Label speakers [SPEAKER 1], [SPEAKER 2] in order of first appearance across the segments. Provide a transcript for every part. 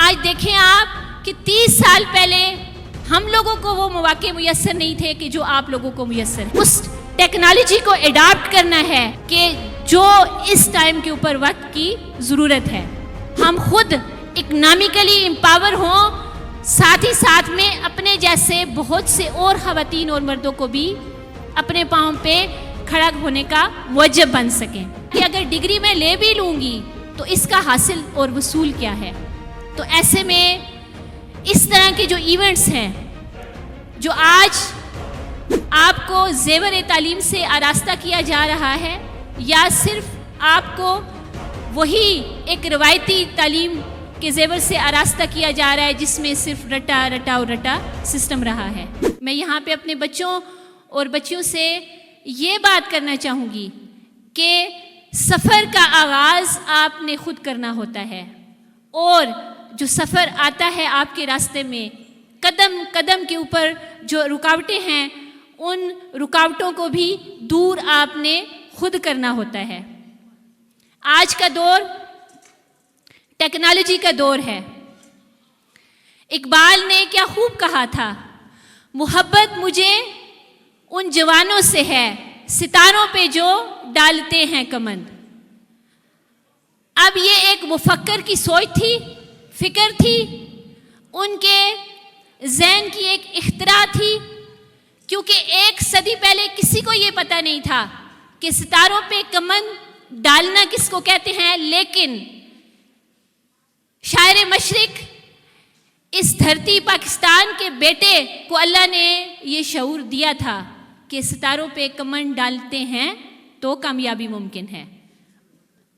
[SPEAKER 1] آج دیکھیں آپ کہ 30 سال پہلے ہم لوگوں کو وہ مواقع میسر نہیں تھے کہ جو آپ لوگوں کو میسر ہیں۔ اس ٹیکنالوجی کو اڈاپٹ کرنا ہے کہ جو اس ٹائم کے اوپر وقت کی ضرورت ہے۔ ہم خود اکنامکلی امپاور ہوں، ساتھ ہی ساتھ میں اپنے جیسے بہت سے اور خواتین اور مردوں کو بھی اپنے پاؤں پہ کھڑا ہونے کا موجب بن سکیں کہ اگر ڈگری میں لے بھی لوں گی تو اس کا حاصل اور وصول کیا ہے۔ تو ایسے میں اس طرح کے جو ایونٹس ہیں جو آج آپ کو زیور تعلیم سے آراستہ کیا جا رہا ہے، یا صرف آپ کو وہی ایک روایتی تعلیم کے زیور سے آراستہ کیا جا رہا ہے جس میں صرف رٹا رٹا اور رٹا سسٹم رہا ہے۔ میں یہاں پہ اپنے بچوں اور بچیوں سے یہ بات کرنا چاہوں گی کہ سفر کا آغاز آپ نے خود کرنا ہوتا ہے، اور جو سفر آتا ہے آپ کے راستے میں قدم قدم کے اوپر جو رکاوٹیں ہیں، ان رکاوٹوں کو بھی دور آپ نے خود کرنا ہوتا ہے۔ آج کا دور ٹیکنالوجی کا دور ہے۔ اقبال نے کیا خوب کہا تھا، محبت مجھے ان جوانوں سے ہے ستاروں پہ جو ڈالتے ہیں کمند۔ اب یہ ایک مفکر کی سوچ تھی، فکر تھی، ان کے ذہن کی ایک اختراع تھی، کیونکہ ایک صدی پہلے کسی کو یہ پتہ نہیں تھا کہ ستاروں پہ کمند ڈالنا کس کو کہتے ہیں، لیکن شاعر مشرق اس دھرتی پاکستان کے بیٹے کو اللہ نے یہ شعور دیا تھا کہ ستاروں پہ کمند ڈالتے ہیں تو کامیابی ممکن ہے۔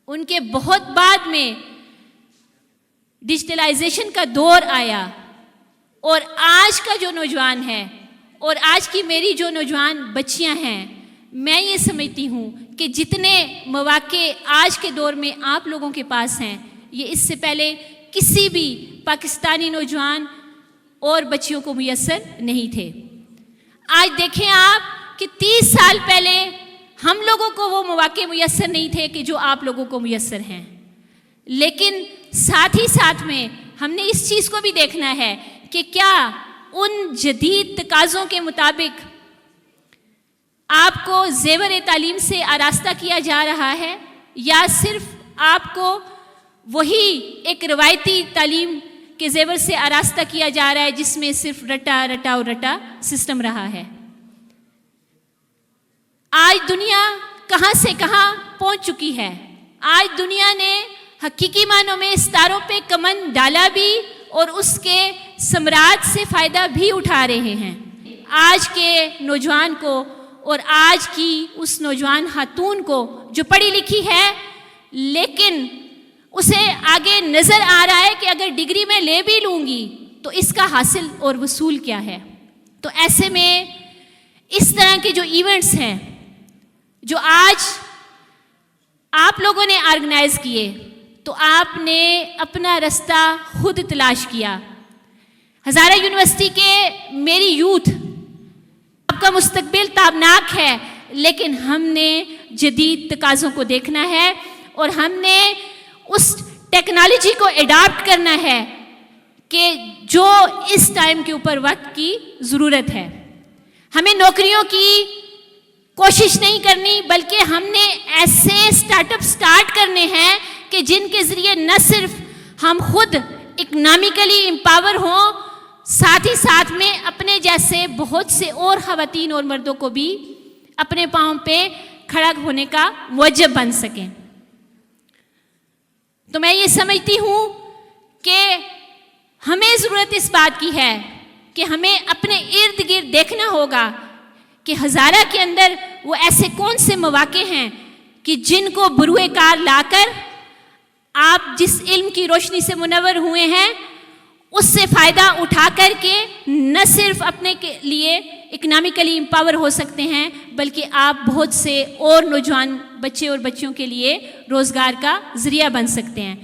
[SPEAKER 1] ان کے بہت بعد میں ڈیجیٹلائزیشن کا دور آیا، اور آج کا جو نوجوان ہے اور آج کی میری جو نوجوان بچیاں ہیں، میں یہ سمجھتی ہوں کہ جتنے مواقع آج کے دور میں آپ لوگوں کے پاس ہیں، یہ اس سے پہلے کسی بھی پاکستانی نوجوان اور بچیوں کو میسر نہیں تھے۔ آج دیکھیں آپ کہ 30 سال پہلے ہم لوگوں کو وہ مواقع میسر نہیں تھے کہ جو آپ لوگوں کو میسر ہیں، لیکن ساتھ ہی ساتھ میں ہم نے اس چیز کو بھی دیکھنا ہے کہ کیا ان جدید تقاضوں کے مطابق آپ کو زیور تعلیم سے آراستہ کیا جا رہا ہے، یا صرف آپ کو وہی ایک روایتی تعلیم کے زیور سے آراستہ کیا جا رہا ہے جس میں صرف رٹا رٹا اور رٹا سسٹم رہا ہے۔ آج دنیا کہاں سے کہاں پہنچ چکی ہے۔ آج دنیا نے حقیقی معنوں میں ستاروں پہ کمند ڈالا بھی اور اس کے ثمرات سے فائدہ بھی اٹھا رہے ہیں۔ آج کے نوجوان کو اور آج کی اس نوجوان خاتون کو جو پڑھی لکھی ہے لیکن اسے آگے نظر آ رہا ہے کہ اگر ڈگری میں لے بھی لوں گی تو اس کا حاصل اور وصول کیا ہے، تو ایسے میں اس طرح کے جو ایونٹس ہیں جو آج آپ لوگوں نے آرگنائز کیے، تو آپ نے اپنا رستہ خود تلاش کیا۔ ہزارہ یونیورسٹی کے میری یوتھ، آپ کا مستقبل تابناک ہے، لیکن ہم نے جدید تقاضوں کو دیکھنا ہے اور ہم نے اس ٹیکنالوجی کو اڈاپٹ کرنا ہے کہ جو اس ٹائم کے اوپر وقت کی ضرورت ہے۔ ہمیں نوکریوں کی کوشش نہیں کرنی، بلکہ ہم نے ایسے اسٹارٹ اپ سٹارٹ کرنے ہیں کہ جن کے ذریعے نہ صرف ہم خود اکنامکلی امپاور ہوں، ساتھ ہی ساتھ میں اپنے جیسے بہت سے اور خواتین اور مردوں کو بھی اپنے پاؤں پہ کھڑا ہونے کا موجب بن سکیں۔ تو میں یہ سمجھتی ہوں کہ ہمیں ضرورت اس بات کی ہے کہ ہمیں اپنے ارد گرد دیکھنا ہوگا کہ ہزارہ کے اندر وہ ایسے کون سے مواقع ہیں کہ جن کو بروئے کار لا کر آپ جس علم کی روشنی سے منور ہوئے ہیں اس سے فائدہ اٹھا کر کے نہ صرف اپنے کے لیے اکنامکلی امپاور ہو سکتے ہیں، بلکہ آپ بہت سے اور نوجوان بچے اور بچیوں کے لیے روزگار کا ذریعہ بن سکتے ہیں۔